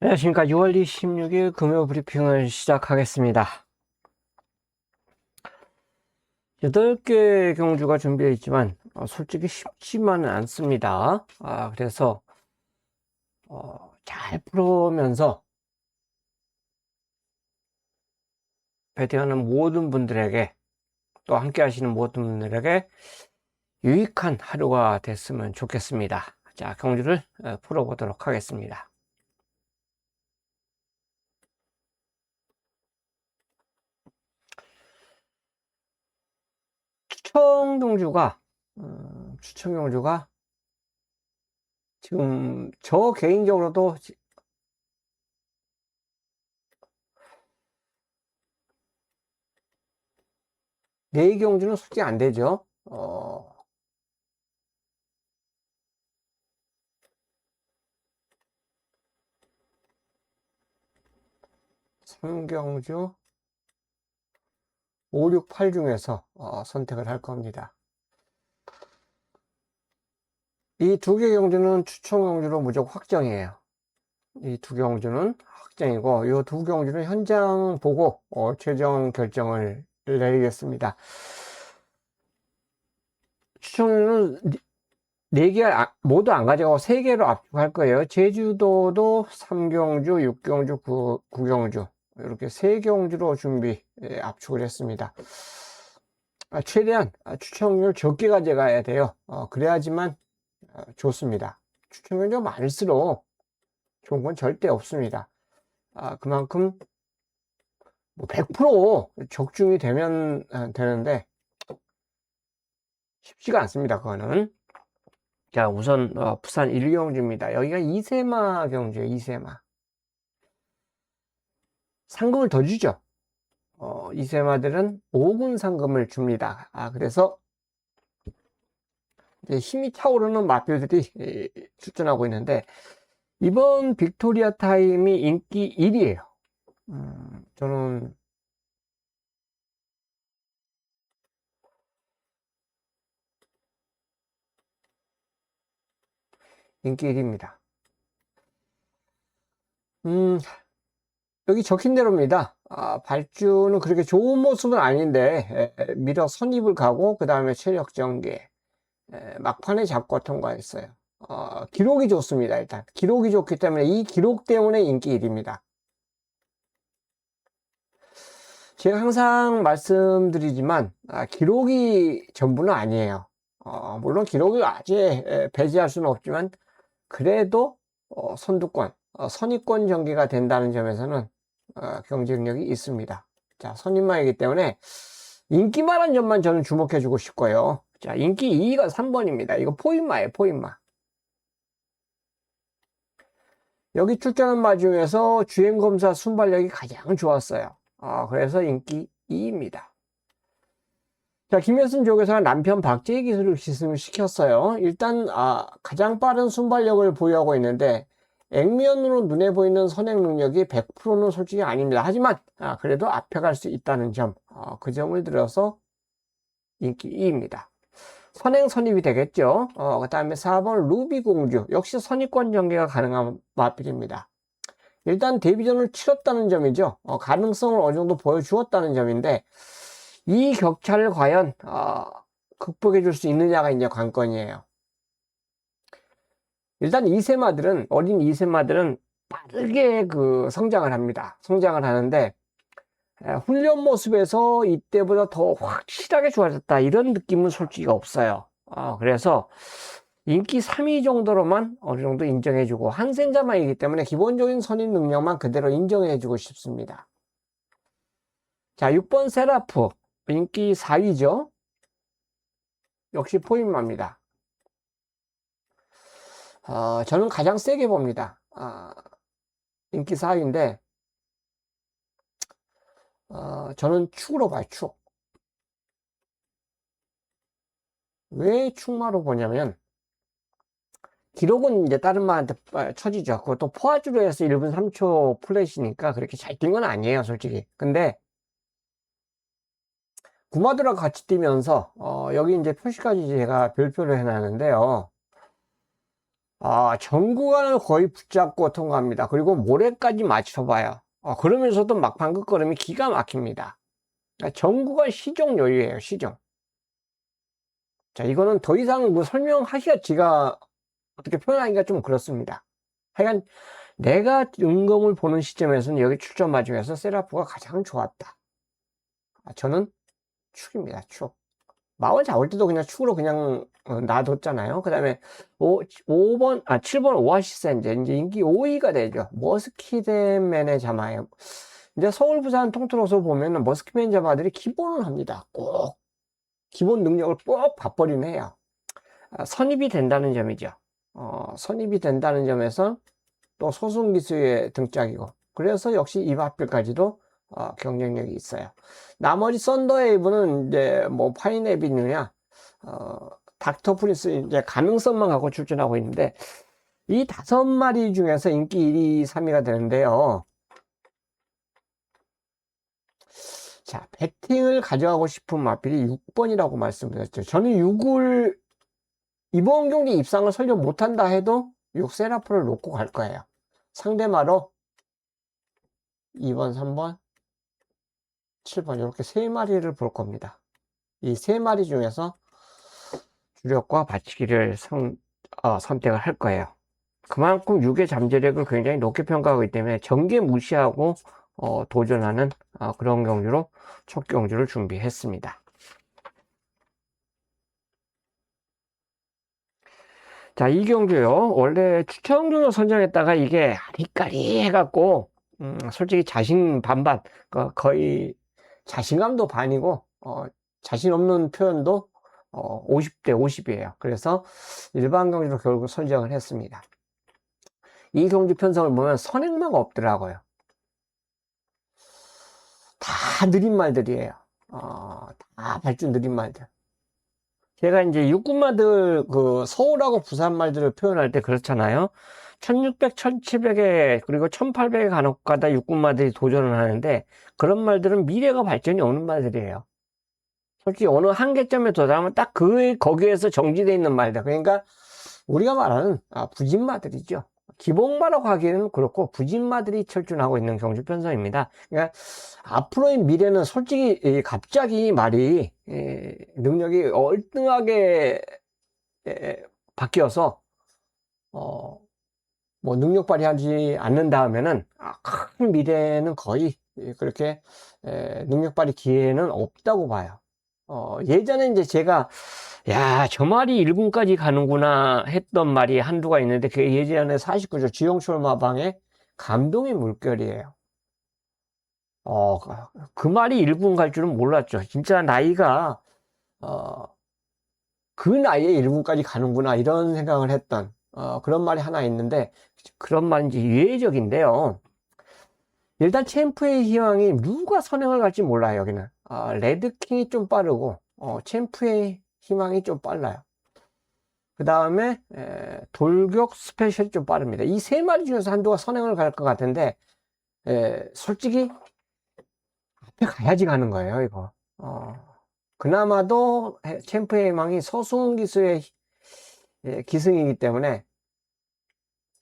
안녕하십니까. 6월 26일 금요 브리핑을 시작하겠습니다. 8개 경주가 준비되어 있지만 솔직히 쉽지만은 않습니다. 그래서 잘 풀으면서 배팅하는 모든 분들에게, 또 함께 하시는 모든 분들에게 유익한 하루가 됐으면 좋겠습니다. 자, 경주를 풀어보도록 하겠습니다. 추천 경주가 지금 저 개인적으로도 네 경주는 솔직히 안 되죠. 삼경주 5, 6, 8 중에서 선택을 할 겁니다. 이 두 개 경주는 추천 경주로 무조건 확정이에요. 이 두 경주는 확정이고, 이 두 경주는 현장 보고 최종 결정을 내리겠습니다. 추천은 4개 모두 안 가져가고 3개로 압축할 거예요. 제주도도 3경주, 6경주, 9경주 이렇게 3경주로 압축을 했습니다. 최대한 추천률 적게 가져가야 돼요. 그래야지만 좋습니다. 추천률이 많을수록 좋은 건 절대 없습니다. 그만큼 뭐 100% 적중이 되면 되는데 쉽지가 않습니다. 그거는. 자, 우선 부산 1경주입니다. 여기가 이세마 경주예요. 이세마. 상금을 더 주죠. 이세마들은 5군 상금을 줍니다. 그래서 이제 힘이 차오르는 마표들이 출전하고 있는데, 이번 빅토리아 타임이 인기 1위에요. 저는 인기 1위입니다. 여기 적힌 대로입니다. 발주는 그렇게 좋은 모습은 아닌데 밀어 선입을 가고 그 다음에 체력 전개, 막판에 잡고 통과했어요. 기록이 좋습니다. 일단 기록이 좋기 때문에 이 기록 때문에 인기 1위입니다. 제가 항상 말씀드리지만 기록이 전부는 아니에요. 물론 기록을 아주 배제할 수는 없지만 그래도 선두권, 선입권 전개가 된다는 점에서는 경쟁력이 있습니다. 자, 선임마이기 때문에 인기만한 점만 저는 주목해주고 싶고요. 자, 인기 2위가 3번입니다. 이거 포인마예요, 포인마. 여기 출전한 마 중에서 주행검사 순발력이 가장 좋았어요. 그래서 인기 2위입니다. 자, 김혜순 조교사가 남편 박재희 기술을 기승을 시켰어요. 일단 가장 빠른 순발력을 보유하고 있는데 액면으로 눈에 보이는 선행 능력이 100%는 솔직히 아닙니다. 하지만 그래도 앞에 갈 수 있다는 점, 그 점을 들어서 인기 2위입니다. 선행 선입이 되겠죠. 그 다음에 4번 루비공주, 역시 선입권 전개가 가능한 마필입니다. 일단 데뷔전을 치렀다는 점이죠. 가능성을 어느 정도 보여주었다는 점인데 이 격차를 과연 극복해 줄 수 있느냐가 이제 관건이에요. 일단 어린 이세마들은 빠르게 성장을 합니다. 성장을 하는데 훈련 모습에서 이때보다 더 확실하게 좋아졌다 이런 느낌은 솔직히 없어요. 그래서 인기 3위 정도로만 어느 정도 인정해주고 한센자마이기 때문에 기본적인 선임 능력만 그대로 인정해주고 싶습니다. 자, 6번 세라프 인기 4위죠. 역시 포인마입니다. 저는 가장 세게 봅니다. 인기 4위인데 저는 축으로 봐요. 축. 왜 축마로 보냐면 기록은 이제 다른 마한테 쳐지죠. 그것도 포화주로 해서 1분 3초 플랫이니까 그렇게 잘 뛴 건 아니에요, 솔직히. 근데 구마드랑 같이 뛰면서 여기 이제 표시까지 제가 별표를 해놨는데요. 전 구간을 거의 붙잡고 통과합니다. 그리고 모래까지 맞춰봐요. 그러면서도 막판 끝걸음이 기가 막힙니다. 그러니까 전 구간 시종 요리예요, 시종. 자, 이거는 더 이상 뭐 설명하기가 제가 어떻게 표현하기가 좀 그렇습니다. 하여간 내가 점검을 보는 시점에서는 여기 출전마 중에서 세라프가 가장 좋았다. 저는 축입니다, 축. 마을 잡을 때도 그냥 축으로 그냥 놔뒀잖아요. 그 다음에 7번 오아시스 이제 인기 5위가 되죠. 머스키맨의 자마예요. 이제 서울, 부산 통틀어서 보면 머스키맨 자마들이 기본을 합니다. 꼭 기본 능력을 꼭 밥벌이는 해요. 선입이 된다는 점이죠. 선입이 된다는 점에서 또 소승기수의 등짝이고, 그래서 역시 이바필까지도 경쟁력이 있어요. 나머지 썬더웨이브는 이제 뭐 파인애비뉴냐, 닥터 프린스 이제 가능성만 갖고 출전하고 있는데, 이 5마리 중에서 인기 1위, 3위가 되는데요. 자, 배팅을 가져가고 싶은 마필이 6번이라고 말씀드렸죠. 저는 6을 이번 경기 입상을 설령 못한다 해도 6 세라프를 놓고 갈 거예요. 상대마로 2번, 3번, 7번 이렇게 3마리를 볼 겁니다. 이 3마리 중에서 주력과 받치기를 선택을 할 거예요. 그만큼 6의 잠재력을 굉장히 높게 평가하기 때문에 전개 무시하고 도전하는 그런 경주로 첫 경주를 준비했습니다. 자, 이 경주요. 원래 추천경로 선정했다가 이게 아리까리 해갖고 솔직히 자신 반반, 거의 자신감도 반이고 자신 없는 표현도 50대 50이에요. 그래서 일반 경주로 결국 선정을 했습니다. 이 경주 편성을 보면 선행마가 없더라고요. 다 느린 말들이에요. 다 발주 느린 말들. 제가 이제 육군마들 서울하고 부산 말들을 표현할 때 그렇잖아요. 1600, 1700에 그리고 1800에 간혹가다 육군마들이 도전을 하는데 그런 말들은 미래가 발전이 없는 말들이에요. 솔직히 어느 한계점에 도달하면 딱 거기에서 정지되어 있는 말들. 그러니까 우리가 말하는 부진마들이죠. 기복마라고 하기에는 그렇고 부진마들이 철준하고 있는 경주 편성입니다. 그러니까 앞으로의 미래는 솔직히 갑자기 말이 능력이 얼등하게 바뀌어서 뭐 능력 발휘하지 않는다 하면은 큰 미래는 거의 그렇게 능력 발휘 기회는 없다고 봐요. 예전에 이제 제가 야, 저 말이 1군까지 가는구나 했던 말이 한두가 있는데 그게 예전에 49조 지용철 마방의 감동의 물결이에요. 그 말이 1군 갈 줄은 몰랐죠. 진짜 나이가 그 나이에 1군까지 가는구나 이런 생각을 했던 그런 말이 하나 있는데 그런 말인지 유해적인데요. 일단 챔프의 희망이 누가 선행을 갈지 몰라요. 여기는 레드킹이 좀 빠르고 챔프의 희망이 좀 빨라요. 그 다음에 돌격 스페셜이 좀 빠릅니다. 이 3마리 중에서 한두가 선행을 갈 것 같은데 솔직히 앞에 가야지 가는 거예요. 이거 그나마도 챔프의 희망이 서승훈 기수의 기승이기 때문에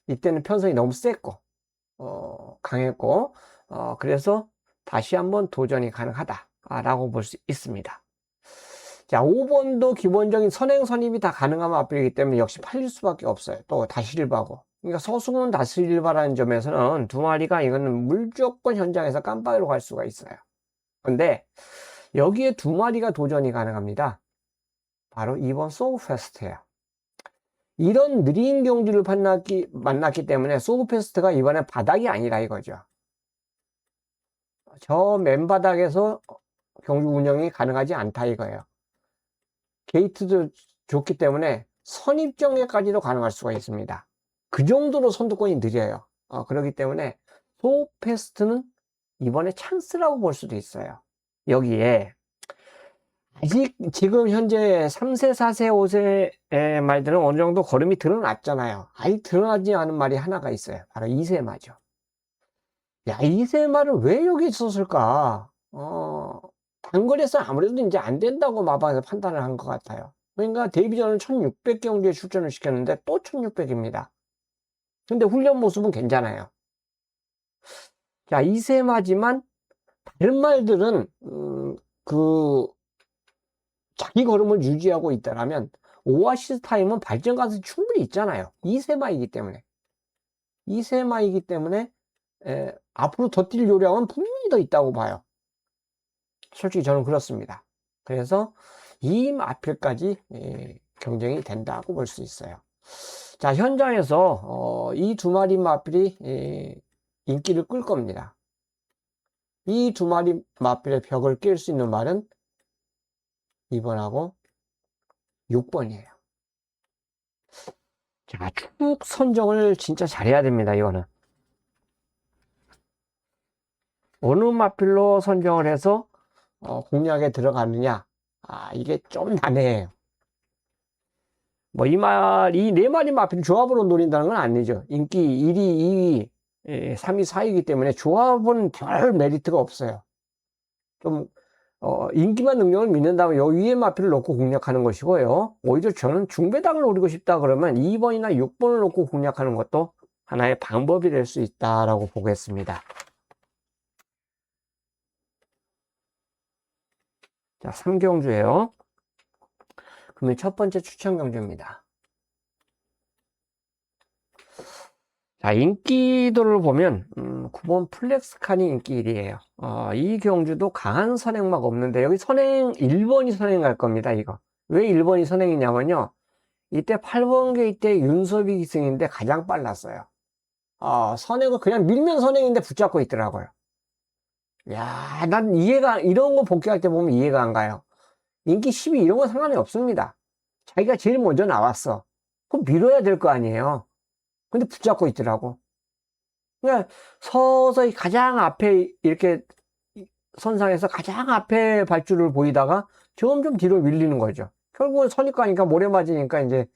이때는 편성이 너무 셌고 강했고 그래서 다시 한번 도전이 가능하다 라고 볼 수 있습니다. 자, 5번도 기본적인 선행 선입이 다 가능한 마필이기 때문에 역시 팔릴 수밖에 없어요. 또 다시릴바고. 그러니까 서승훈 다시릴바라는 점에서는 두 마리가 이거는 무조건 현장에서 깜빡이로 갈 수가 있어요. 근데 여기에 두 마리가 도전이 가능합니다. 바로 2번 소우페스트예요. 이런 느린 경주를 만났기 때문에 소우페스트가 이번에 바닥이 아니라 이거죠. 저 맨바닥에서 경주 운영이 가능하지 않다 이거예요. 게이트도 좋기 때문에 선입정예까지도 가능할 수가 있습니다. 그 정도로 선두권이 느려요. 그렇기 때문에 소우페스트는 이번에 찬스라고 볼 수도 있어요. 여기에 아직 지금 현재 3세, 4세, 5세 말들은 어느 정도 걸음이 드러났잖아요. 아직 드러나지 않은 말이 하나가 있어요. 바로 2세 말이죠. 야, 2세 말은 왜 여기 있었을까? 단거리에서 아무래도 이제 안 된다고 마방에서 판단을 한 것 같아요. 그러니까 데뷔전은 1600경기에 출전을 시켰는데 또 1600입니다. 근데 훈련 모습은 괜찮아요. 자, 이세마지만 다른 말들은 그 자기 걸음을 유지하고 있다라면 오아시스 타임은 발전 가능성이 충분히 있잖아요. 이세마이기 때문에. 이세마이기 때문에 앞으로 더 뛸 요량은 분명히 더 있다고 봐요. 솔직히 저는 그렇습니다. 그래서 이 마필까지 경쟁이 된다고 볼 수 있어요. 자, 현장에서 이 두 마리 마필이 인기를 끌 겁니다. 이 두 마리 마필의 벽을 깰 수 있는 말은 2번하고 6번이에요. 자, 축 선정을 진짜 잘해야 됩니다. 이거는 어느 마필로 선정을 해서 공략에 들어가느냐, 이게 좀 난해해요. 뭐 이 네 마리 마필 조합으로 노린다는 건 아니죠. 인기 1위, 2위, 3위, 4위이기 때문에 조합은 별 메리트가 없어요. 좀 인기만 능력을 믿는다면 요 위에 마필을 놓고 공략하는 것이고요. 오히려 저는 중배당을 노리고 싶다 그러면 2번이나 6번을 놓고 공략하는 것도 하나의 방법이 될 수 있다라고 보겠습니다. 자, 3경주예요. 그러면 첫 번째 추천 경주입니다. 자, 인기도를 보면 9번 플렉스칸이 인기 1위에요. 이 경주도 강한 선행막 없는데 여기 선행 1번이 선행 갈 겁니다. 이거 왜 1번이 선행이냐면요, 이때 8번 게이트 때 윤섭이 기승인데 가장 빨랐어요. 선행을 그냥 밀면 선행인데 붙잡고 있더라고요. 야, 난 이런 거 복귀할 때 보면 이해가 안 가요. 인기 10위 이런 건 상관이 없습니다. 자기가 제일 먼저 나왔어. 그럼 밀어야 될 거 아니에요. 근데 붙잡고 있더라고. 그냥 서서히 가장 앞에 이렇게 선상에서 가장 앞에 발줄을 보이다가 점점 뒤로 밀리는 거죠. 결국은 선입가니까 모래 맞으니까 이제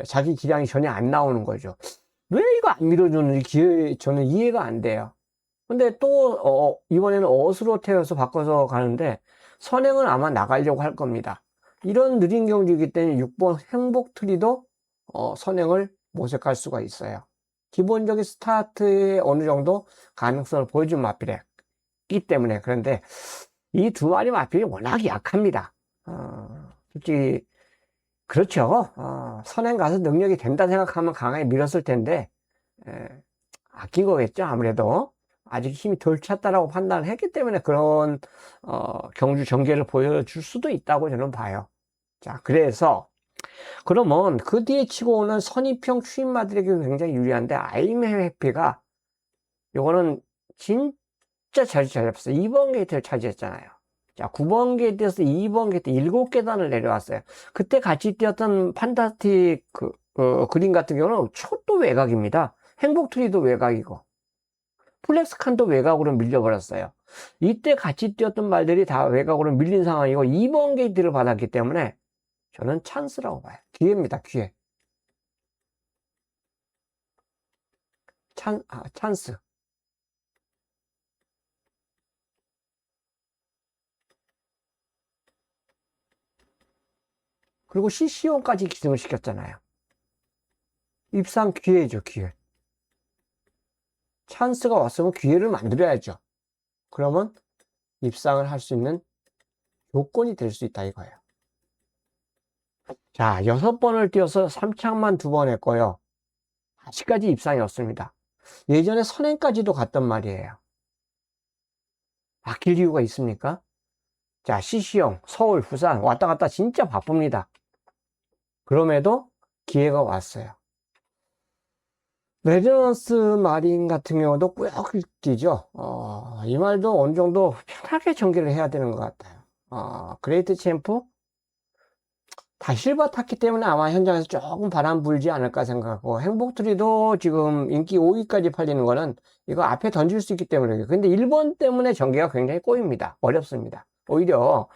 자기 기량이 전혀 안 나오는 거죠. 왜 이거 안 밀어주는지 저는 이해가 안 돼요. 근데 또 이번에는 어스로 태워서 바꿔서 가는데 선행은 아마 나가려고 할 겁니다. 이런 느린 경주이기 때문에 6번 행복트리도 선행을 모색할 수가 있어요. 기본적인 스타트에 어느 정도 가능성을 보여준 마필이기 때문에. 그런데 이 두 마리 마필이 워낙 약합니다. 솔직히 그렇죠. 선행 가서 능력이 된다 생각하면 강하게 밀었을 텐데 아낀 거겠죠. 아무래도 아직 힘이 덜 찼다라고 판단을 했기 때문에 그런 경주 전개를 보여줄 수도 있다고 저는 봐요. 자, 그래서 그러면 그 뒤에 치고 오는 선입형 추임마들에게 굉장히 유리한데 아임의 회피가 요거는 진짜 잘 잡았어요. 2번 게이트를 차지했잖아요. 자, 9번 게이트에서 2번 게이트 7계단을 내려왔어요. 그때 같이 뛰었던 판타스틱 그린 같은 경우는 촛도 외곽입니다. 행복트리도 외곽이고 플렉스칸도 외곽으로 밀려버렸어요. 이때 같이 뛰었던 말들이 다 외곽으로 밀린 상황이고 2번 게이트를 받았기 때문에 저는 찬스라고 봐요. 기회입니다. 기회. 찬스. 그리고 CCO까지 기승을 시켰잖아요. 입상 기회죠. 기회. 찬스가 왔으면 기회를 만들어야죠. 그러면 입상을 할 수 있는 요건이 될 수 있다 이거예요. 자, 6번을 뛰어서 3창만 2번 했고요. 아직까지 입상이 없습니다. 예전에 선행까지도 갔단 말이에요. 바뀔 이유가 있습니까? 자, CC형, 서울, 부산 왔다 갔다 진짜 바쁩니다. 그럼에도 기회가 왔어요. 레저넌스 마린 같은 경우도 꾸역꾸역 뛰죠. 이 말도 어느 정도 편하게 전개를 해야 되는 것 같아요. 그레이트 챔프 다 실버 탔기 때문에 아마 현장에서 조금 바람 불지 않을까 생각하고, 행복트리도 지금 인기 5위까지 팔리는 거는 이거 앞에 던질 수 있기 때문에. 근데 1번 때문에 전개가 굉장히 꼬입니다. 어렵습니다. 오히려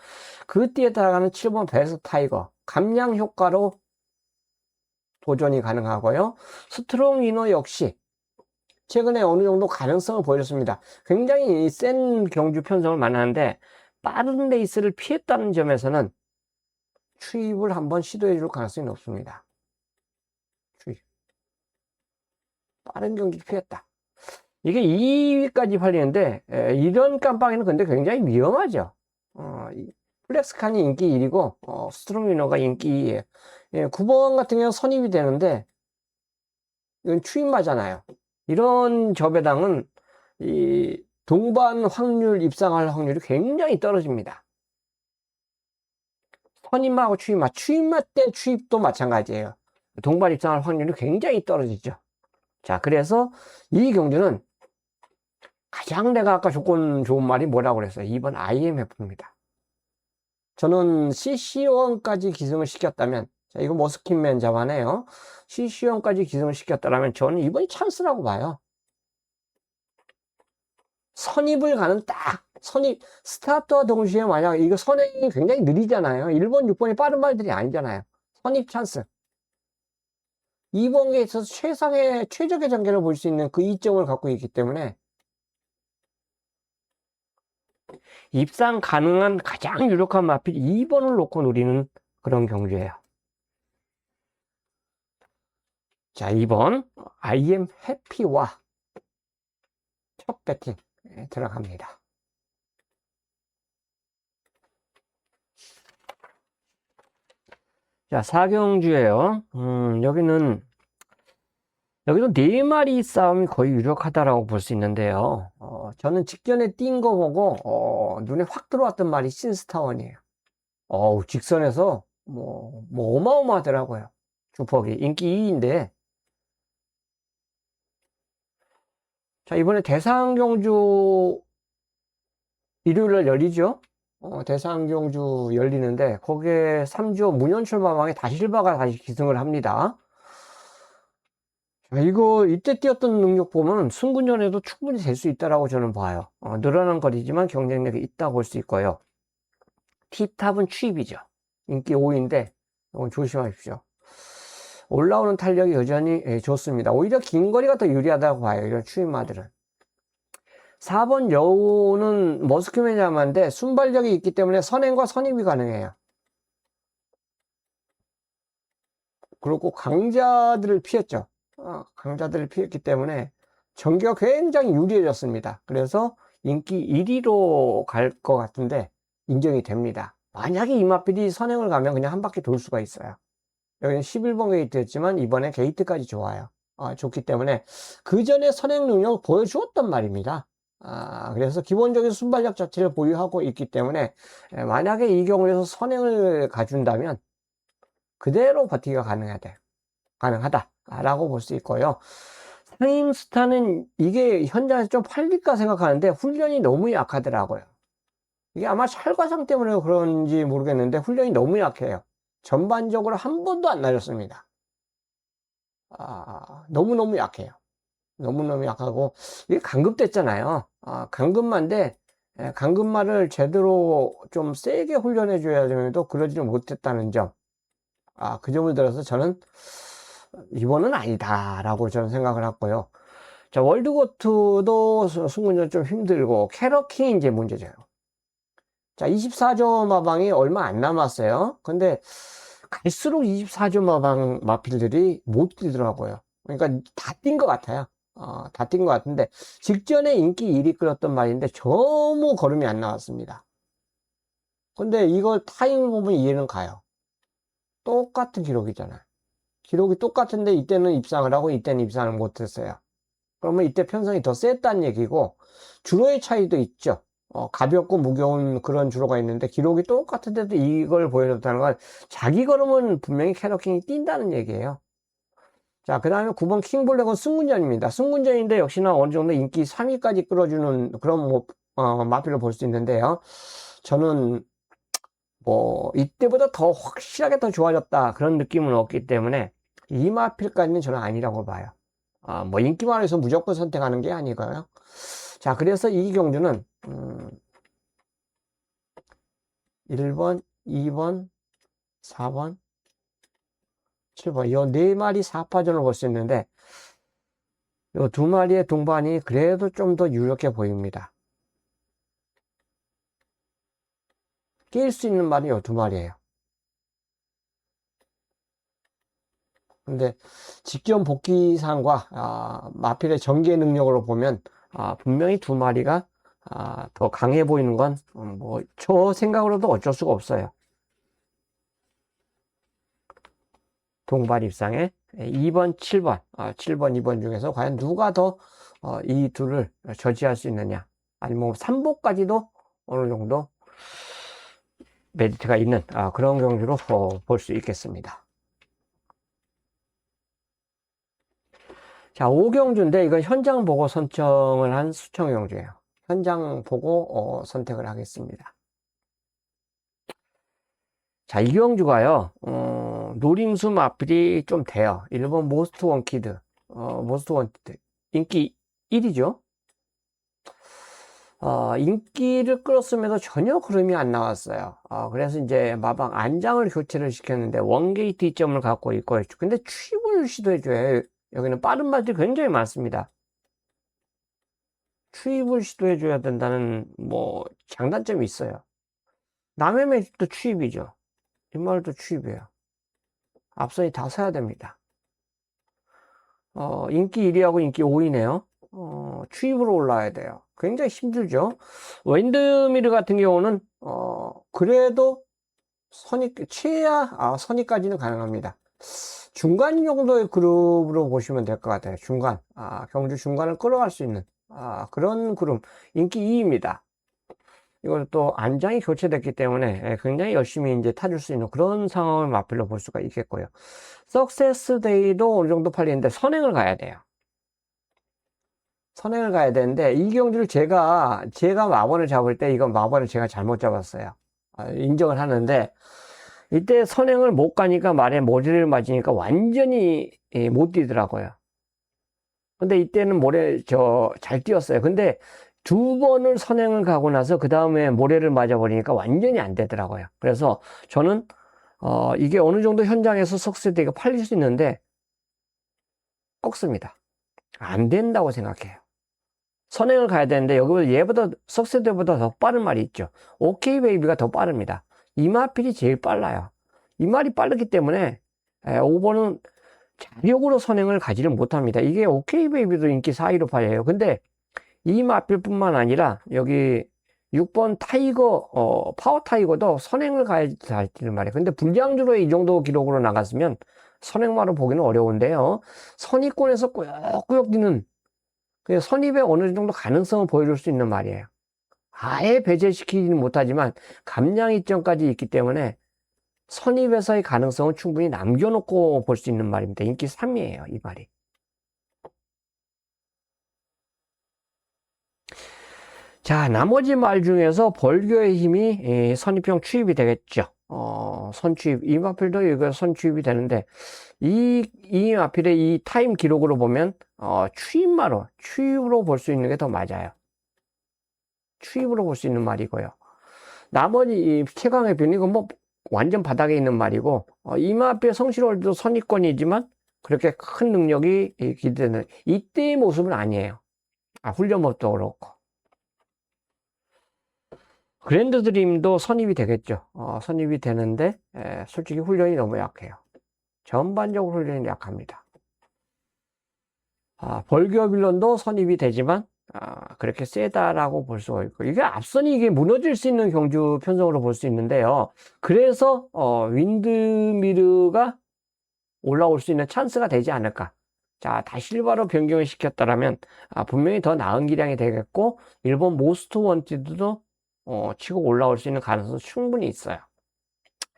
그 띠에 따라가는 7번 베스트 타이거 감량 효과로 도전이 가능하고요. 스트롱 이너 역시 최근에 어느 정도 가능성을 보여줬습니다. 굉장히 센 경주 편성을 만나는데 빠른 레이스를 피했다는 점에서는 추입을 한번 시도해 줄 가능성이 높습니다. 추입. 빠른 경기 피했다. 이게 2위까지 팔리는데, 이런 깜빡이는 근데 굉장히 위험하죠. 플렉스칸이 인기 1위고, 스트롱위너가 인기 2위에요. 예, 9번 같은 경우는 선입이 되는데, 이건 추임마잖아요. 이런 저배당은 이 동반 확률 입상할 확률이 굉장히 떨어집니다. 선임마하고 추임마 때 추입도 마찬가지예요. 동반 입상할 확률이 굉장히 떨어지죠. 자, 그래서 이 경주는 가장 내가 아까 조건 좋은 말이 뭐라고 그랬어요? 2번 IMF입니다. 저는 CC1까지 기승을 시켰다면, 자, 이거 머스킨맨 잡아내요. CC1까지 기승을 시켰다면 저는 이번이 찬스라고 봐요. 선입을 가는 스타트와 동시에 만약 이거 선행이 굉장히 느리잖아요. 1번, 6번이 빠른 말들이 아니잖아요. 선입 찬스. 2번에 있어서 최적의 전개를 볼 수 있는 그 이점을 갖고 있기 때문에 입상 가능한 가장 유력한 마필 2번을 놓고 노리는 그런 경주예요. 자, 2번 I am happy와 첫 배팅 들어갑니다. 자, 4경주예요. 여기도 4마리 싸움이 거의 유력하다라고 볼 수 있는데요. 저는 직전에 뛴 거 보고, 눈에 확 들어왔던 말이 신스타원이에요. 직선에서, 어마어마하더라고요. 주퍽이. 인기 2위인데. 자, 이번에 대상경주 일요일날 열리죠? 대상경주 열리는데, 거기에 3주 문현철 마방에 다실바가 다시 기승을 합니다. 이거 이때 뛰었던 능력 보면 승군전에도 충분히 될 수 있다라고 저는 봐요. 늘어난 거리지만 경쟁력이 있다고 볼 수 있고요. 팁탑은 추입이죠. 인기 5위인데 이건 조심하십시오. 올라오는 탄력이 여전히 좋습니다. 오히려 긴 거리가 더 유리하다고 봐요. 이런 추입마들은. 4번 여우는 머스크맨 야마인데 순발력이 있기 때문에 선행과 선입이 가능해요. 그리고 강자들을 피했죠. 강자들을 피했기 때문에 전개가 굉장히 유리해졌습니다. 그래서 인기 1위로 갈 것 같은데 인정이 됩니다. 만약에 이마필이 선행을 가면 그냥 한 바퀴 돌 수가 있어요. 여기는 11번 게이트였지만 이번에 게이트까지 좋아요. 좋기 때문에 그 전에 선행 능력을 보여주었단 말입니다. 그래서 기본적인 순발력 자체를 보유하고 있기 때문에 만약에 이 경우에서 선행을 가준다면 그대로 버티기가 가능하다라고 볼 수 있고요. 상임스타는 이게 현장에서 좀 팔릴까 생각하는데 훈련이 너무 약하더라고요. 이게 아마 찰과상 때문에 그런지 모르겠는데 훈련이 너무 약해요. 전반적으로 한 번도 안 날렸습니다. 너무너무 약해요. 너무너무 약하고 이게 강급됐잖아요. 강급만데 강급마를 제대로 좀 세게 훈련해 줘야 되는데도 그러지는 못했다는 점. 그 점을 들어서 저는 이번은 아니다라고 저는 생각을 했고요. 자, 월드고트도 승군전 좀 힘들고 캐러킹이 이제 문제죠. 자, 24조 마방이 얼마 안 남았어요. 근데 갈수록 24조 마방 마필들이 못 뛰더라고요. 그러니까 다 뛴 것 같아요. 다 뛴 것 같은데 직전에 인기 1위 끌었던 말인데 너무 걸음이 안 나왔습니다. 근데 이걸 타임을 보면 이해는 가요. 똑같은 기록이잖아요. 기록이 똑같은데 이때는 입상을 하고 이때는 입상을 못했어요. 그러면 이때 편성이 더 셌다는 얘기고 주로의 차이도 있죠. 가볍고 무거운 그런 주로가 있는데 기록이 똑같은데도 이걸 보여줬다는 건 자기 걸음은 분명히 캐러킹이 뛴다는 얘기예요. 자, 그 다음에 9번 킹블랙은 승군전입니다. 승군전인데 역시나 어느 정도 인기 3위까지 끌어주는 그런 마필을 볼 수 있는데요. 저는 이때보다 더 확실하게 더 좋아졌다 그런 느낌은 없기 때문에 이 마필까지는 저는 아니라고 봐요. 인기만 해서 무조건 선택하는 게 아니고요. 자, 그래서 이 경주는 1번, 2번, 4번, 7번 이 4마리 4파전을 볼 수 있는데 이 2마리의 동반이 그래도 좀 더 유력해 보입니다. 낄 수 있는 말이 이 2마리예요. 근데 직전 복귀상과 마필의 전개 능력으로 보면 분명히 두 마리가 더 강해 보이는 건 뭐 저 생각으로도 어쩔 수가 없어요. 동반 입상에 2번, 7번, 7번, 2번 중에서 과연 누가 더 이 둘을 저지할 수 있느냐, 아니면 3보까지도 어느 정도 메리트가 있는 그런 경주로 볼 수 있겠습니다. 자, 5경주인데 이건 현장 보고 선정을 한 수청 경주예요. 현장 보고 선택을 하겠습니다. 자, 이 경주가요, 노림수 마필이 좀 돼요. 1번 모스트 원키드, 모스트 원키드 인기 1위죠. 인기를 끌었음에도 전혀 흐름이 안 나왔어요. 그래서 이제 마방 안장을 교체를 시켰는데 원게이트 이점을 갖고 있고, 근데 추입을 시도해줘요. 여기는 빠른 말들이 굉장히 많습니다. 추입을 시도해줘야 된다는 뭐 장단점이 있어요. 남의 매집도 추입이죠. 뒷말도 추입이에요. 앞선이 다 서야 됩니다. 인기 1위하고 인기 5위네요. 추입으로 올라와야 돼요. 굉장히 힘들죠. 윈드미르 같은 경우는 그래도 선의까지는 가능합니다. 중간 정도의 그룹으로 보시면 될 것 같아요. 중간, 경주 중간을 끌어갈 수 있는 그런 그룹, 인기 2위입니다. 이걸 또 안장이 교체됐기 때문에 굉장히 열심히 이제 타줄 수 있는 그런 상황을 마필로 볼 수가 있겠고요. 석세스 데이도 어느 정도 팔리는데 선행을 가야 돼요. 선행을 가야 되는데 이 경주를 제가 마번을 잡을 때 이건 마번을 제가 잘못 잡았어요. 인정을 하는데 이때 선행을 못 가니까 말에 모래를 맞으니까 완전히 못 뛰더라고요. 근데 이때는 잘 뛰었어요. 근데 두 번을 선행을 가고 나서 그 다음에 모래를 맞아버리니까 완전히 안 되더라고요. 그래서 저는 이게 어느 정도 현장에서 석세대가 팔릴 수 있는데 꺾습니다. 안 된다고 생각해요. 선행을 가야 되는데 여기보다 얘보다 석세대보다 더 빠른 말이 있죠. 오케이 베이비가 더 빠릅니다. 이마필이 제일 빨라요. 이 말이 빠르기 때문에 5번은 자력으로 선행을 가지를 못합니다. 이게 오케이 베이비도 인기 4위로 팔려요. 근데 이 마필뿐만 아니라 여기 6번 타이거, 파워 타이거도 선행을 가야지 잘 뛰는 말이에요. 근데 불량주로 이 정도 기록으로 나갔으면 선행마로 보기는 어려운데요. 선입권에서 꾸역꾸역 뛰는 선입에 어느 정도 가능성을 보여줄 수 있는 말이에요. 아예 배제시키지는 못하지만 감량 이점까지 있기 때문에 선입에서의 가능성은 충분히 남겨놓고 볼 수 있는 말입니다. 인기 3위예요, 이 말이. 자, 나머지 말 중에서 벌교의 힘이 선입형 추입이 되겠죠. 선추입, 이마필도 이거 선추입이 되는데, 이마필의 이 타임 기록으로 보면, 추입으로 볼 수 있는 게 더 맞아요. 추입으로 볼 수 있는 말이고요. 나머지 이 최강의 변이, 이건 뭐, 완전 바닥에 있는 말이고, 이마필 성실월도 선입권이지만, 그렇게 큰 능력이 기대되는, 이때의 모습은 아니에요. 훈련 법도 그렇고. 그랜드 드림도 선입이 되겠죠. 선입이 되는데 솔직히 훈련이 너무 약해요. 전반적으로 훈련이 약합니다. 벌교 빌런도 선입이 되지만 그렇게 세다라고 볼 수가 있고, 이게 앞선이 이게 무너질 수 있는 경주 편성으로 볼 수 있는데요. 그래서 윈드미르가 올라올 수 있는 찬스가 되지 않을까. 자, 다 실바로 변경을 시켰다라면 분명히 더 나은 기량이 되겠고, 일본 모스트 원티드도 치고 올라올 수 있는 가능성은 충분히 있어요.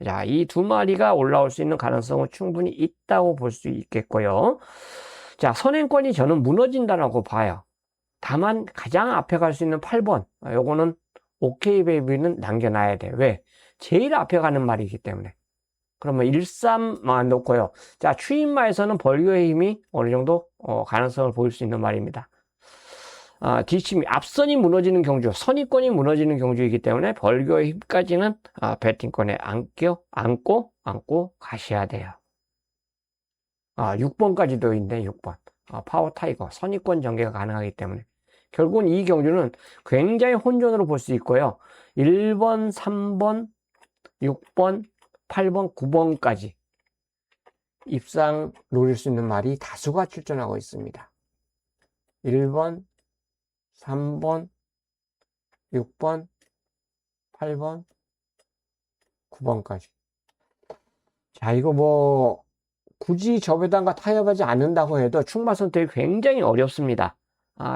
자, 이 두 마리가 올라올 수 있는 가능성은 충분히 있다고 볼 수 있겠고요. 자, 선행권이 저는 무너진다라고 봐요. 다만 가장 앞에 갈 수 있는 8번, 요거는 오케이 베이비는 남겨놔야 돼. 왜? 제일 앞에 가는 말이기 때문에. 그러면 1-3만 놓고요. 자, 추임마에서는 벌교의 힘이 어느 정도 가능성을 보일 수 있는 말입니다. 뒷심이 앞선이 무너지는 경주, 선입권이 무너지는 경주이기 때문에 벌교의 힘까지는 배팅권에 안고 가셔야 돼요. 6번까지도 있네. 6번 파워 타이거 선입권 전개가 가능하기 때문에 결국은 이 경주는 굉장히 혼전으로 볼 수 있고요. 1번, 3번, 6번, 8번, 9번까지 입상 노릴 수 있는 말이 다수가 출전하고 있습니다. 1번, 3번, 6번, 8번, 9번까지. 자, 이거 뭐 굳이 저배당과 타협하지 않는다고 해도 충마 선택이 굉장히 어렵습니다.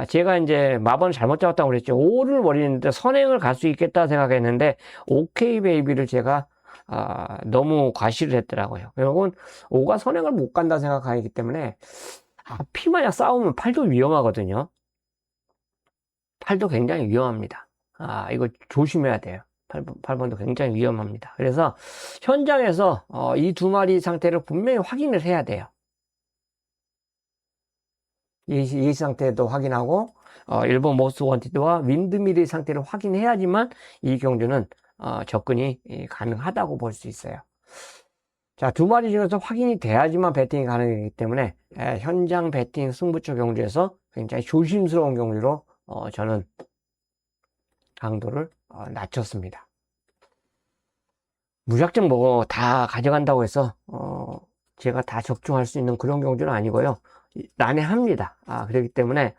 제가 이제 마번을 잘못 잡았다고 그랬죠. 5를 버리는데 선행을 갈 수 있겠다 생각했는데 오케이 베이비를 제가 너무 과시를 했더라고요. 결국은 5가 선행을 못 간다 생각하기 때문에 피마냥 싸우면 8도 위험하거든요. 8도 굉장히 위험합니다. 이거 조심해야 돼요. 8번도 굉장히 위험합니다. 그래서 현장에서 이 두 마리 상태를 분명히 확인을 해야 돼요. 예시 상태도 확인하고 1번 모스트 원티드와 윈드밀의 상태를 확인해야지만 이 경주는 접근이 가능하다고 볼 수 있어요. 자, 두 마리 중에서 확인이 돼야지만 배팅이 가능하기 때문에 현장 배팅 승부처 경주에서 굉장히 조심스러운 경주로 저는 강도를 낮췄습니다. 무작정 뭐 다 가져간다고 해서 제가 다 적중할 수 있는 그런 경주는 아니고요. 난해합니다. 그렇기 때문에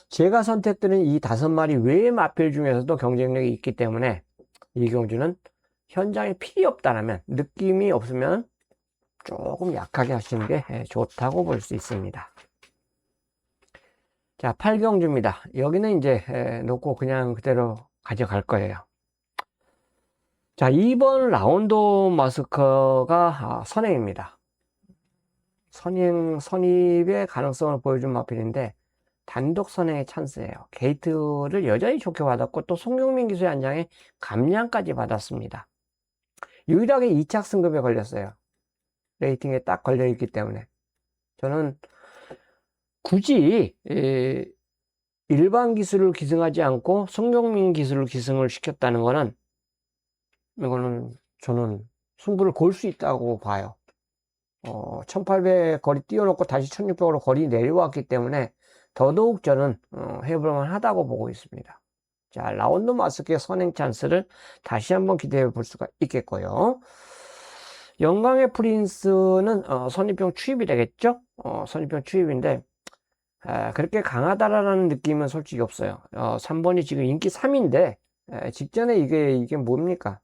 제가 선택드린 이 5마리 외의 마필 중에서도 경쟁력이 있기 때문에 이 경주는 현장에 필요 없다라면, 느낌이 없으면 조금 약하게 하시는 게 좋다고 볼 수 있습니다. 자, 8경주입니다. 여기는 이제 놓고 그냥 그대로 가져갈 거예요. 자, 2번 라운드 마스커가 선행입니다. 선입의 가능성을 보여준 마필인데 단독 선행의 찬스예요. 게이트를 여전히 좋게 받았고 또 송경민 기수의 한 장에 감량까지 받았습니다. 유일하게 2착 승급에 걸렸어요. 레이팅에 딱 걸려있기 때문에 저는 굳이 일반 기수를 기승하지 않고 송경민 기수를 기승을 시켰다는 거는, 이거는 저는 승부를 걸 수 있다고 봐요. 1800 거리 띄워놓고 다시 1600으로 거리 내려왔기 때문에 더더욱 저는 해볼만 하다고 보고 있습니다. 자, 라운드 마스크의 선행 찬스를 다시 한번 기대해 볼 수가 있겠고요. 영광의 프린스는 선입병 추입이 되겠죠? 선입병 추입인데 그렇게 강하다라는 느낌은 솔직히 없어요. 3번이 지금 인기 3인데 직전에 이게 뭡니까?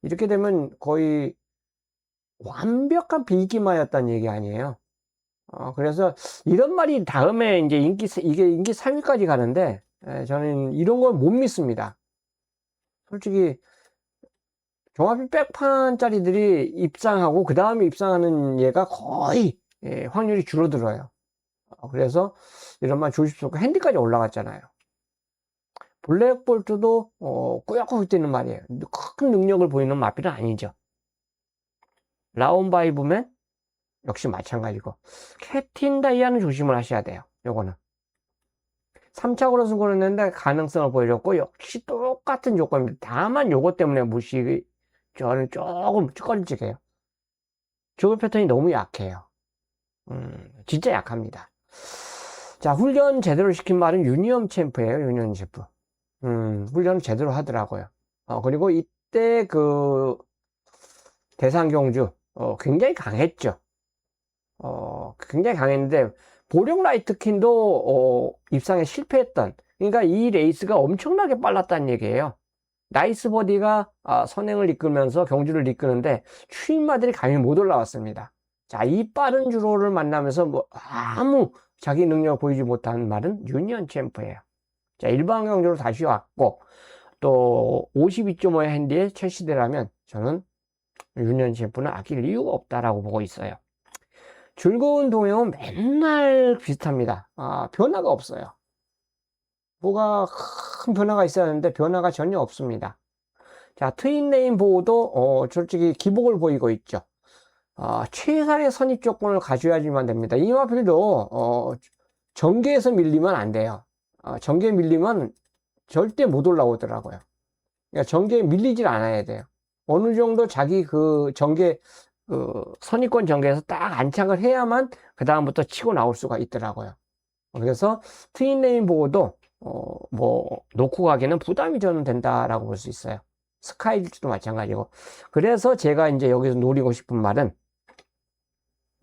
이렇게 되면 거의 완벽한 비기마였다는 얘기 아니에요. 그래서 이런 말이 다음에 이제 이게 인기 3위까지 가는데 저는 이런 걸 못 믿습니다. 솔직히 종합이 백판짜리들이 입상하고 그 다음에 입상하는 얘가 거의 확률이 줄어들어요. 그래서 이런 말 조심스럽고 핸디까지 올라갔잖아요. 블랙볼트도 꾸역꾸역 뛰는 말이에요. 큰 능력을 보이는 마필은 아니죠. 라온바이브맨 역시 마찬가지고 캡틴 다이아는 조심을 하셔야 돼요. 요거는 3착으로 승부를 했는데 가능성을 보여줬고 역시 똑같은 조건입니다. 다만 요거 때문에 저는 조금 꺼림직해요. 조교 패턴이 너무 약해요. 진짜 약합니다. 자, 훈련 제대로 시킨 말은 유니엄 챔프예요. 유니엄 챔프. 훈련을 제대로 하더라고요. 그리고 이때 그 대상 경주 굉장히 강했죠. 굉장히 강했는데 보령 라이트킨도 입상에 실패했던, 그러니까 이 레이스가 엄청나게 빨랐다는 얘기예요. 나이스 버디가 선행을 이끌면서 경주를 이끄는데 추임마들이 감히 못 올라왔습니다. 자, 이 빠른 주로를 만나면서 뭐 아무 자기 능력을 보이지 못한 말은 유니언 챔프예요. 자, 일반 경주로 다시 왔고 또 52.5의 핸디에 첼시대라면 저는 유니언 챔프는 아낄 이유가 없다라고 보고 있어요. 즐거운 동행은 맨날 비슷합니다. 변화가 없어요. 뭐가 큰 변화가 있어야 하는데 변화가 전혀 없습니다. 자, 트윈네임 보호도 솔직히 기복을 보이고 있죠. 최하의 선입 조건을 가져야지만 됩니다. 이 마필도 전개에서 밀리면 안 돼요. 전개에 밀리면 절대 못 올라오더라고요. 그러니까 전개에 밀리질 않아야 돼요. 어느 정도 자기 그 전개, 선입권 전개에서 딱 안착을 해야만 그 다음부터 치고 나올 수가 있더라고요. 그래서 트윈네임 보호도 뭐 놓고 가기는 부담이 저는 된다라고 볼 수 있어요. 스카이즈도 마찬가지고. 그래서 제가 이제 여기서 노리고 싶은 말은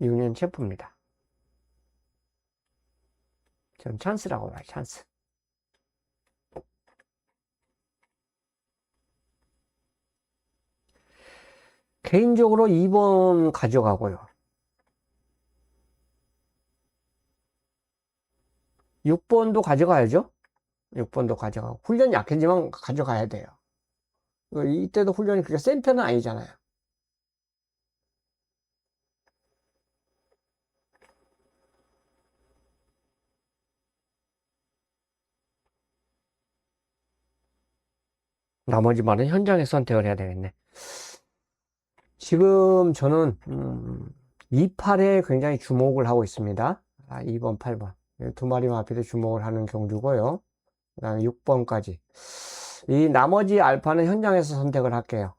유니언 체프입니다. 저는 찬스라고 봐요, 찬스. 개인적으로 2번 가져가고요. 6번도 가져가야죠. 6번도 가져가고. 훈련이 약해지만 가져가야 돼요. 이때도 훈련이 그렇게 센 편은 아니잖아요. 나머지 말은 현장에서 선택을 해야 되겠네. 지금 저는 2팔에 굉장히 주목을 하고 있습니다. 2번, 8번. 두 마리 마필에 주목을 하는 경주고요. 그 다음에 6번까지. 이 나머지 알파는 현장에서 선택을 할게요.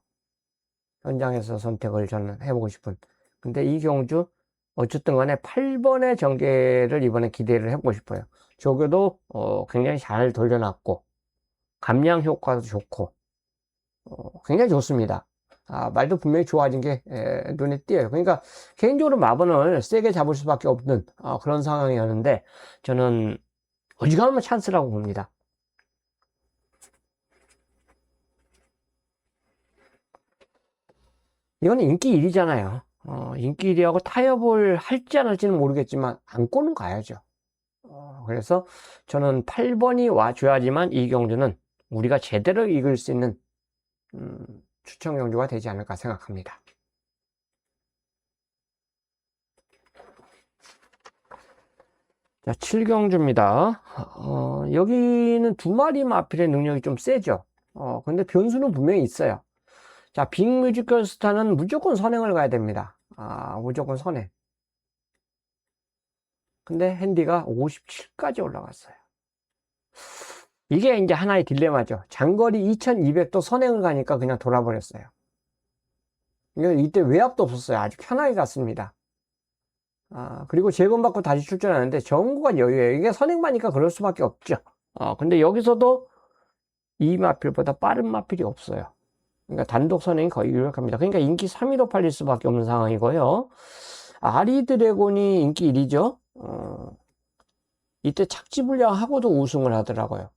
현장에서 선택을 저는 해보고 싶은. 근데 이 경주, 어쨌든 간에 8번의 전개를 이번에 기대를 해보고 싶어요. 저게도 굉장히 잘 돌려놨고, 감량 효과도 좋고, 굉장히 좋습니다. 말도 분명히 좋아진 게 눈에 띄어요. 그러니까 개인적으로 마번을 세게 잡을 수밖에 없는 그런 상황이었는데 저는 어지간하면 찬스라고 봅니다. 이건 인기 1위잖아요. 인기 1위하고 타협을 할지 안 할지는 모르겠지만 안고는 가야죠. 그래서 저는 8번이 와줘야지만 이 경주는 우리가 제대로 이길 수 있는 추천 경주가 되지 않을까 생각합니다. 자, 7경주입니다. 여기는 두 마리 마필의 능력이 좀 세죠. 근데 변수는 분명히 있어요. 자, 빅뮤지컬 스타는 무조건 선행을 가야 됩니다. 무조건 선행. 근데 핸디가 57까지 올라갔어요. 이게 이제 하나의 딜레마죠. 장거리 2200도 선행을 가니까 그냥 돌아버렸어요. 이때 외압도 없었어요. 아주 편하게 갔습니다. 그리고 재검받고 다시 출전하는데 정구간 여유예요. 이게 선행마니까 그럴 수밖에 없죠. 근데 여기서도 이 마필보다 빠른 마필이 없어요. 그러니까 단독 선행이 거의 유력합니다. 그러니까 인기 3위로 팔릴 수밖에 없는 상황이고요. 아리 드래곤이 인기 1위죠. 이때 착지불량하고도 우승을 하더라고요.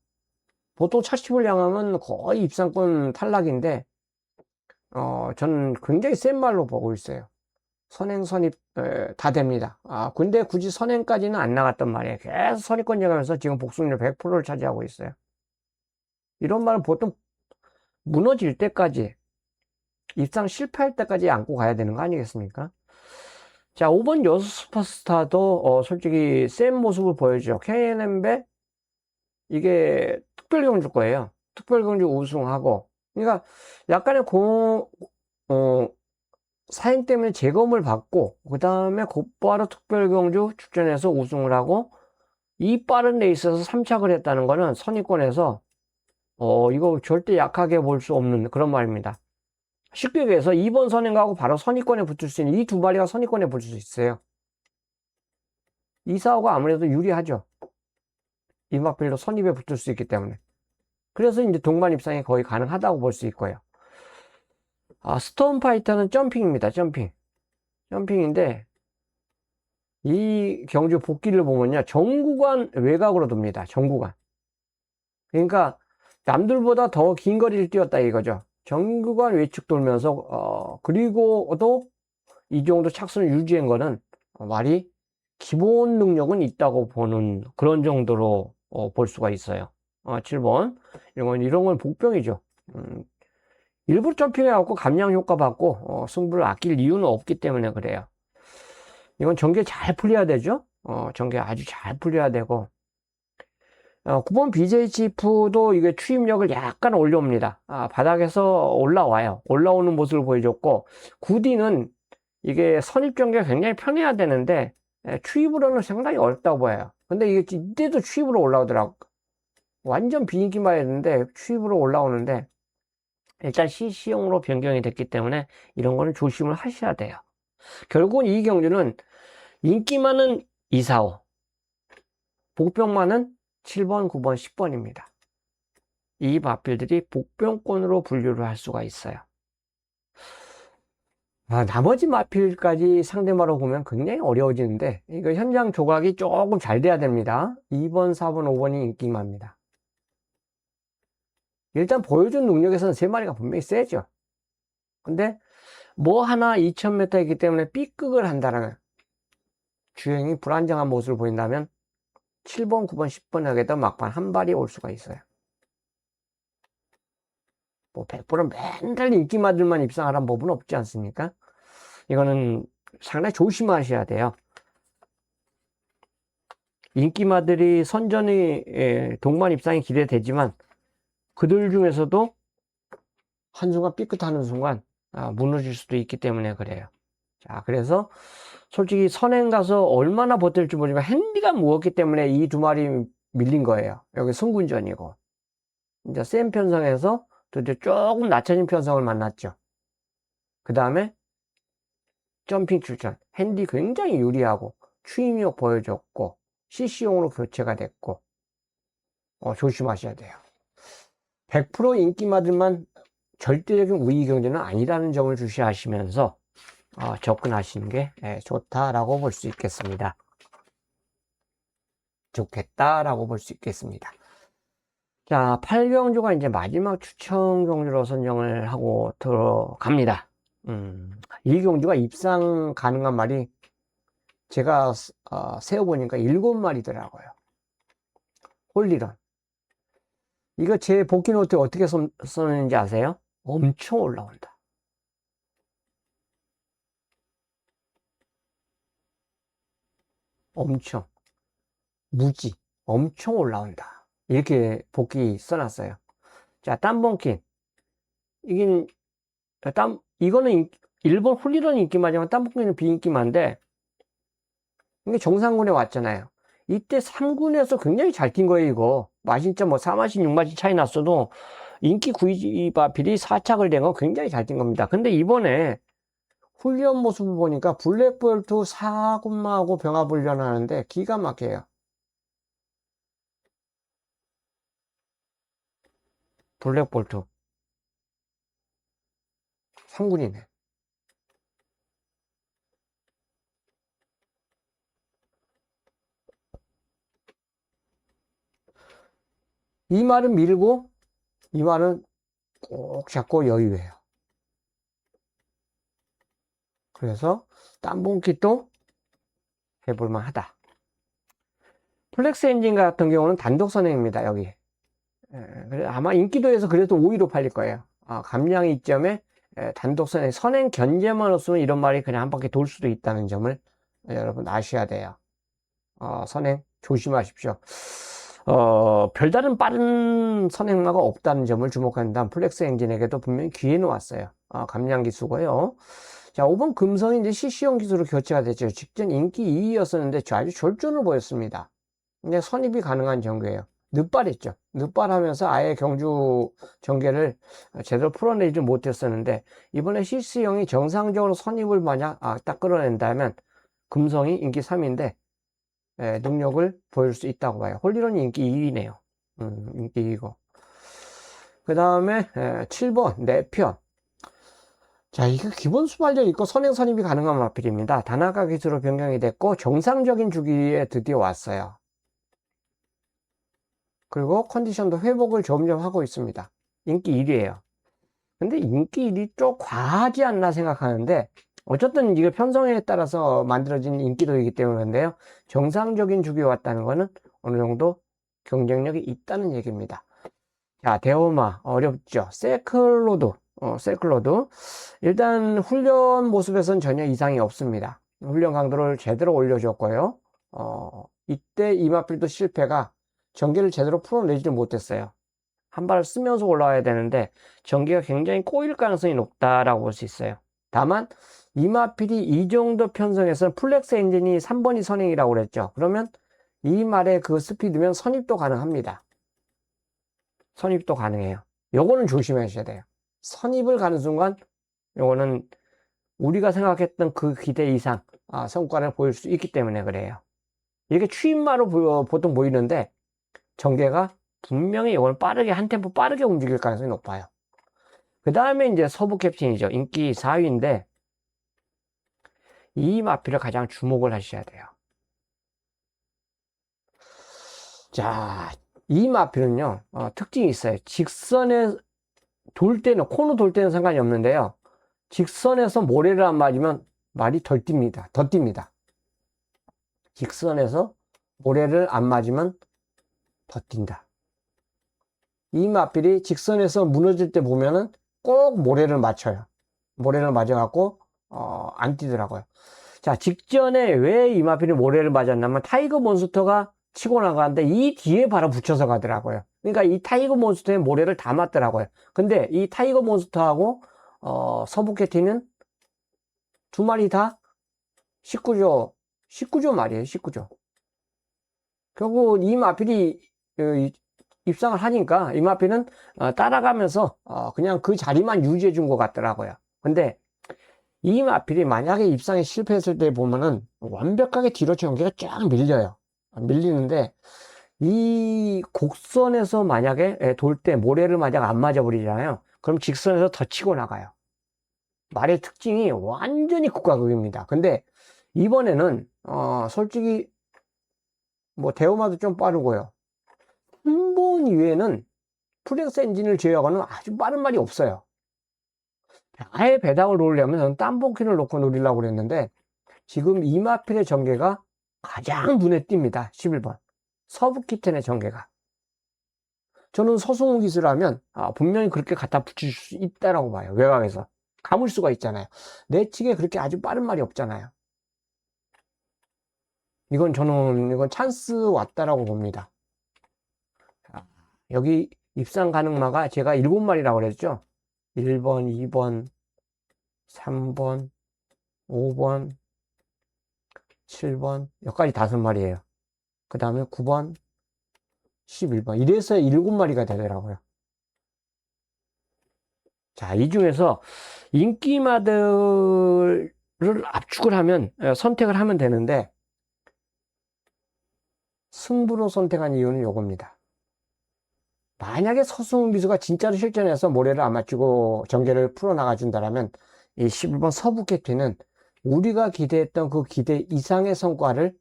보통 착지불량하면 거의 입상권 탈락인데 저는 굉장히 센 말로 보고 있어요. 선행, 선입 다 됩니다. 근데 굳이 선행까지는 안 나갔단 말이에요. 계속 선입권 lle가면서 지금 복승률 100%를 차지하고 있어요. 이런 말은 보통 무너질 때까지, 입상 실패할 때까지 안고 가야 되는 거 아니겠습니까? 자, 5번 여수 슈퍼스타도 솔직히 센 모습을 보여줘. KNM배 이게 특별경주 거예요. 특별경주 우승하고. 그러니까 약간의 사행 때문에 재검을 받고 그 다음에 곧바로 특별경주 출전해서 우승을 하고 이 빠른 레이스에서 3착을 했다는 거는 선입권에서 이거 절대 약하게 볼 수 없는 그런 말입니다. 쉽게 얘기해서 2번 선행하고 바로 선입권에 붙을 수 있는 이 두 마리가 선입권에 붙을 수 있어요. 이 사호가 아무래도 유리하죠. 이마필로 선입에 붙을 수 있기 때문에. 그래서 이제 동반 입상이 거의 가능하다고 볼 수 있고요. 스톤 파이터는 점핑입니다. 점핑. 점핑인데 이 경주 복귀를 보면요. 정구간 외곽으로 돕니다. 정구간. 그러니까 남들보다 더 긴 거리를 뛰었다 이거죠. 정구간 외측 돌면서 그리고도 이 정도 착순을 유지한 거는 말이 기본 능력은 있다고 보는 그런 정도로 볼 수가 있어요. 7번 이런 건 복병이죠. 일부러 점핑해갖고 감량 효과 받고 승부를 아낄 이유는 없기 때문에 그래요. 이건 전개 잘 풀려야 되죠. 전개 아주 잘 풀려야 되고 9번 BJ치프도 이게 추임력을 약간 올려옵니다. 바닥에서 올라와요. 올라오는 모습을 보여줬고 9D는 이게 선입 전개가 굉장히 편해야 되는데 추입으로는 상당히 어렵다고 보여요. 근데 이게 이때도 추입으로 올라오더라고. 완전 비인기만 했는데 추입으로 올라오는데 일단 CC용으로 변경이 됐기 때문에 이런 거는 조심을 하셔야 돼요. 결국은 이 경주는 인기 많은 2, 4, 5 복병만은 7번, 9번, 10번입니다. 이 마필들이 복병권으로 분류를 할 수가 있어요. 나머지 마필까지 상대마로 보면 굉장히 어려워지는데, 이거 현장 조각이 조금 잘 돼야 됩니다. 2번, 4번, 5번이 인기마입니다. 일단 보여준 능력에서는 3마리가 분명히 세죠. 근데 뭐 하나 2000m이기 때문에 B극을 한다면, 주행이 불안정한 모습을 보인다면 7번, 9번, 10번에게도 막판 한 발이 올 수가 있어요. 뭐 100% 맨날 인기마들만 입상하라는 법은 없지 않습니까? 이거는 상당히 조심하셔야 돼요. 인기마들이 선전의 동반 입상이 기대되지만 그들 중에서도 한순간 삐끗하는 순간 무너질 수도 있기 때문에 그래요. 자, 그래서 솔직히 선행 가서 얼마나 버틸지 모르지만 핸디가 무겁기 때문에 이 2마리 밀린 거예요. 여기 승군전이고. 이제 센 편성에서 또 이제 조금 낮춰진 편성을 만났죠. 그 다음에 점핑 출전. 핸디 굉장히 유리하고 추임력 보여줬고 CC용으로 교체가 됐고 조심하셔야 돼요. 100% 인기마들만 절대적인 우위 경쟁은 아니라는 점을 주시하시면서 접근하시는 게 좋다라고 볼 수 있겠습니다. 좋겠다라고 볼 수 있겠습니다. 자, 8경주가 이제 마지막 추천 경주로 선정을 하고 들어갑니다. 이 경주가 입상 가능한 말이 제가 세어보니까 7마리더라고요. 홀리런. 이거 제 복귀 노트 어떻게 썼는지 아세요? 엄청 올라온다. 엄청. 무지. 엄청 올라온다. 이렇게 복귀 써놨어요. 자, 땀봉킨. 이거는 일본 홀리런 인기마지만 땀봉킨은 비인기마인데, 이게 정상군에 왔잖아요. 이때 3군에서 굉장히 잘 뛴 거예요, 이거. 마신자 뭐 4마신, 6마신 차이 났어도 인기 구이바필이 4착을 된 건 굉장히 잘 뛴 겁니다. 근데 이번에 훈련 모습을 보니까 블랙볼트 4군마하고 병합 훈련하는데 기가 막혀요. 블랙볼트 3군이네. 이 말은 밀고 이 말은 꼭 잡고 여유해요. 그래서 땀봉kit도 해볼만 하다. 플렉스 엔진 같은 경우는 단독 선행입니다. 여기 아마 인기도에서 그래도 5위로 팔릴 거예요. 감량 이점에 단독 선행 견제만 없으면 이런 말이 그냥 한 바퀴 돌 수도 있다는 점을 여러분 아셔야 돼요. 선행 조심하십시오. 별다른 빠른 선행마가 없다는 점을 주목한다면 플렉스 엔진에게도 분명히 기회는 왔어요. 감량 기수고요. 자, 5번 금성이 이제 CC용 기수로 교체가 됐죠. 직전 인기 2위였었는데 아주 졸전을 보였습니다. 근데 선입이 가능한 정규예요. 늦발했죠. 늦발하면서 아예 경주 전개를 제대로 풀어내지 못했었는데 이번에 CC형이 정상적으로 선입을 만약 딱 끌어낸다면 금성이 인기 3위인데 능력을 보여줄 수 있다고 봐요. 홀리런이 인기 2위네요. 인기 2위고. 그 다음에 7번 내편. 자, 이거 기본 수발력 있고 선행 선입이 가능한 마필입니다. 다나카 기수로 변경이 됐고 정상적인 주기에 드디어 왔어요. 그리고 컨디션도 회복을 점점 하고 있습니다. 인기 1위에요. 근데 인기 1위 좀 과하지 않나 생각하는데 어쨌든 이게 편성에 따라서 만들어진 인기도이기 때문인데요. 정상적인 주기에 왔다는 거는 어느 정도 경쟁력이 있다는 얘기입니다. 자, 대호마 어렵죠. 세클로드. 일단 훈련 모습에선 전혀 이상이 없습니다. 훈련 강도를 제대로 올려줬고요. 이때 이마필도 실패가 전기를 제대로 풀어내지 못했어요. 한 발을 쓰면서 올라와야 되는데 전기가 굉장히 꼬일 가능성이 높다라고 볼 수 있어요. 다만 이마필이 이 정도 편성에서는 플렉스 엔진이 3번이 선행이라고 그랬죠. 그러면 이 말의 그 스피드면 선입도 가능합니다. 선입도 가능해요. 요거는 조심하셔야 돼요. 선입을 가는 순간 요거는 우리가 생각했던 그 기대 이상 성과를 보일 수 있기 때문에 그래요. 이렇게 추임마로 보통 보이는데 전개가 분명히 이걸 빠르게 한 템포 빠르게 움직일 가능성이 높아요. 그 다음에 이제 서부 캡틴이죠. 인기 4위인데 이 마필을 가장 주목을 하셔야 돼요. 자, 이 마필은요, 특징이 있어요. 직선에 돌 때는, 코너 돌 때는 상관이 없는데요. 직선에서 모래를 안 맞으면 말이 덜 뜁니다. 더 뜁니다. 직선에서 모래를 안 맞으면 더 뛴다. 이 마필이 직선에서 무너질 때 보면은 꼭 모래를 맞춰요. 모래를 맞아갖고, 안 뛰더라고요. 자, 직전에 왜 이 마필이 모래를 맞았냐면 타이거 몬스터가 치고 나가는데 이 뒤에 바로 붙여서 가더라고요. 그러니까 이 타이거 몬스터에 모래를 다 맞더라고요. 근데 이 타이거 몬스터하고, 서부캐티는 두 마리 다 19조 말이에요. 19조. 결국 이 마필이 입상을 하니까 이 마필은 따라가면서 그냥 그 자리만 유지해 준 것 같더라고요. 근데 이 마필이 만약에 입상에 실패했을 때 보면은 완벽하게 뒤로 전개가 쫙 밀려요. 밀리는데 이 곡선에서 만약에 돌 때 모래를 만약 안 맞아버리잖아요. 그럼 직선에서 더 치고 나가요. 말의 특징이 완전히 극과 극입니다. 근데 이번에는 솔직히 뭐 대우마도 좀 빠르고요. 한 번 이외에는 플렉스 엔진을 제외하고는 아주 빠른 말이 없어요. 아예 배당을 놓으려면 저는 땀봉키를 놓고 노리려고 그랬는데 지금 이마필의 전개가 가장 눈에 띕니다. 11번 서브키텐의 전개가. 저는 서승우 기술하면 분명히 그렇게 갖다 붙일 수 있다라고 봐요. 외곽에서 감을 수가 있잖아요. 내측에 그렇게 아주 빠른 말이 없잖아요. 이건 찬스 왔다라고 봅니다. 여기 입상 가능마가 제가 7마리라고 그랬죠. 1번, 2번, 3번, 5번, 7번, 여기까지 5마리예요. 그 다음에 9번, 11번. 이래서 7마리가 되더라고요. 자, 이 중에서 인기마들을 압축을 하면, 선택을 하면 되는데, 승부로 선택한 이유는 요겁니다. 만약에 서승우 기수가 진짜로 실전에서 모래를 안 맞추고 전개를 풀어나가준다면, 이 11번 서부캐티는 우리가 기대했던 그 기대 이상의 성과를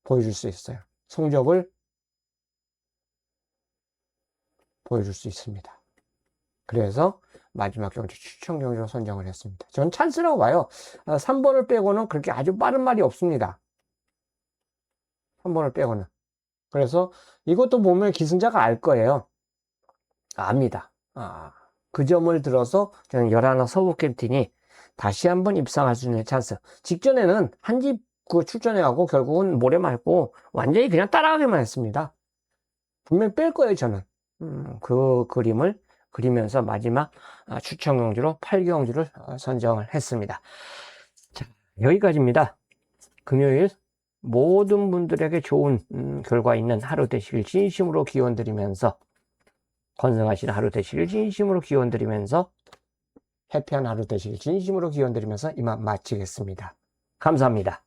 보여줄 수 있어요. 성적을 보여줄 수 있습니다. 그래서 마지막 경주 추천 경주로 선정을 했습니다. 전 찬스라고 봐요. 3번을 빼고는 그렇게 아주 빠른 말이 없습니다. 3번을 빼고는. 그래서 이것도 보면 기승자가 알 거예요. 압니다. 그 점을 들어서 저는 11 서부캡틴이 다시 한번 입상할 수 있는 찬스. 직전에는 한 집 출전해가고 결국은 모래 맞고 완전히 그냥 따라가기만 했습니다. 분명히 뺄 거예요, 저는. 그 그림을 그리면서 마지막 추천 경주로 8경주를 선정을 했습니다. 자, 여기까지입니다. 금요일 모든 분들에게 좋은 결과 있는 하루 되시길 진심으로 기원드리면서 건승하신 하루 되시길 진심으로 기원드리면서 해피한 하루 되시길 진심으로 기원드리면서 이만 마치겠습니다. 감사합니다.